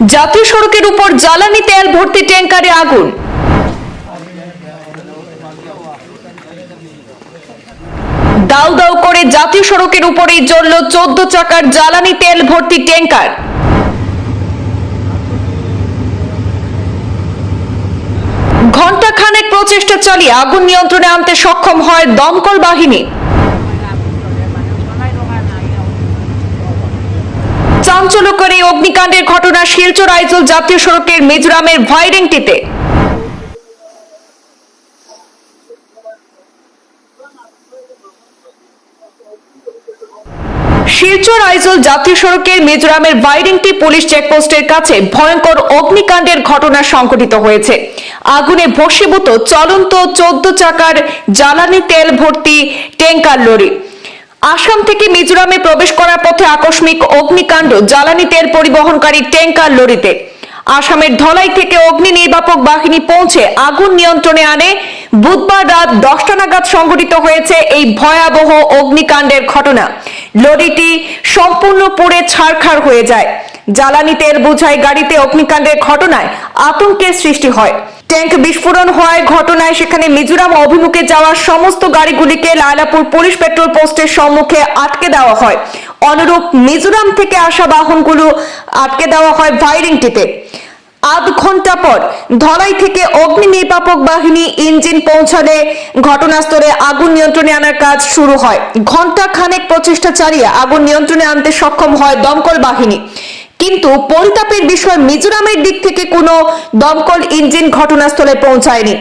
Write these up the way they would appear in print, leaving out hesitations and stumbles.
জাতীয় সড়কের উপর জ্বালানি তেল ভর্তি ট্যাঙ্কারে আগুন। দাউ দাউ করে জাতীয় সড়কের উপরেই জ্বলল 14 চাকার জ্বালানি তেল ভর্তি ট্যাঙ্কার। ঘণ্টাখানেক প্রচেষ্টা চালিয়ে আগুন নিয়ন্ত্রণে আনতে সক্ষম হয় দমকল বাহিনী। চাঞ্চল্যকর এই অগ্নিকাণ্ডের ঘটনা শিলচর আইজল জাতীয় সড়কের মিজোরামের ভাইরেংটিতে। শিলচর আইজল জাতীয় সড়কের মিজোরামের ভাইরেংটি পুলিশ চেকপোস্টের কাছে ভয়ঙ্কর অগ্নিকাণ্ডের ঘটনা সংঘটিত হয়েছে। আগুনে ভস্মীভূত চলন্ত 14 চাকার জ্বালানি তেল ভর্তি ট্যাঙ্কার লরি। আসাম থেকে মিজোরামে প্রবেশ করার পথে আকস্মিক অগ্নিকাণ্ড জ্বালানি তেল পরিবহনকারী ট্যাঙ্কার লরিতে। আসামের ধলাই থেকে অগ্নি নির্বাপক বাহিনী পৌঁছে আগুন নিয়ন্ত্রণে আনে। বুধবার রাত 10টা নাগাদ সংঘটিত হয়েছে এই ভয়াবহ অগ্নিকাণ্ডের ঘটনা। লরিটি সম্পূর্ণ পুড়ে ছারখার হয়ে যায়। জ্বালানি তেল বোঝাই গাড়িতে অগ্নিকাণ্ডের ঘটনায় আতঙ্কের সৃষ্টি হয়। ট্যাঙ্ক বিস্ফোরণ হওয়ার ঘটনায় সেখানে মিজোরাম অভিমুখে যাওয়া সমস্ত গাড়িগুলিকে লায়লাপুর পুলিশ পেট্রোল পোস্টের সম্মুখে আটকে দেওয়া হয়। অনুরূপ মিজোরাম থেকে আসা বাহনগুলো আটকে দেওয়া হয় ভাইরেংটিতে। আধ ঘন্টা পর ধলাই থেকে অগ্নি নির্বাপক বাহিনী ইঞ্জিন পৌঁছালে ঘটনাস্থলে আগুন নিয়ন্ত্রণে আনার কাজ শুরু হয়। ঘন্টা খানেক প্রচেষ্টা চালিয়ে আগুন নিয়ন্ত্রণে আনতে সক্ষম হয় দমকল বাহিনী, কিন্তু পরিতাপের বিষয় মিজোরামের দিক থেকে কোনো দমকল ইঞ্জিন ঘটনাস্থলে পৌঁছায়নি।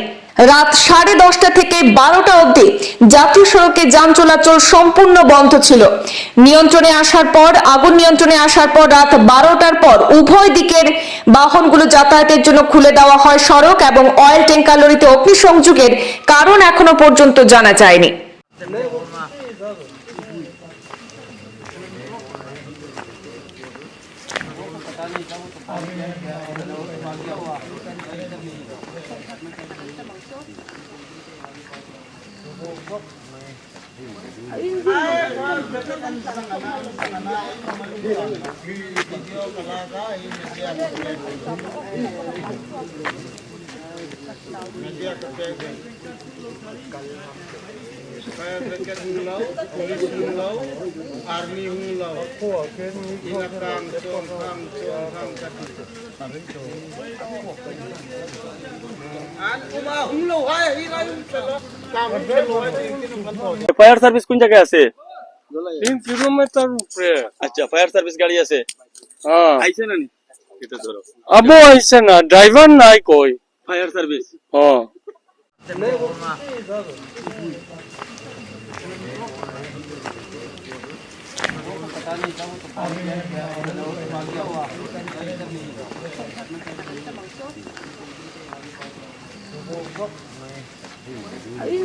রাত 10:30 থেকে 12টা অবধি জাতীয় সড়কে যান চলাচল সম্পূর্ণ বন্ধ ছিল। আগুন নিয়ন্ত্রণে আসার পর রাত 12টার পর উভয় দিকের বাহনগুলো যাতায়াতের জন্য খুলে দেওয়া হয় সড়ক, এবং অয়েল ট্যাঙ্কার লরিতে অগ্নিসংযোগের কারণ এখনো পর্যন্ত জানা যায়নি। Fire brigade hunglaw, police hunglaw, army hunglaw. Inakang chong hang kati. Fire service কোন জায়গায় আছে? 3 কিলোমিটার উপরে। আচ্ছা, ফায়ার সার্ভিস গাড়ি আছে? হ্যাঁ, আইছে না নি? এটা ধরো, আবু আইছে না, ড্রাইভার নাই কই। Fire service. হ্যাঁ, Ay,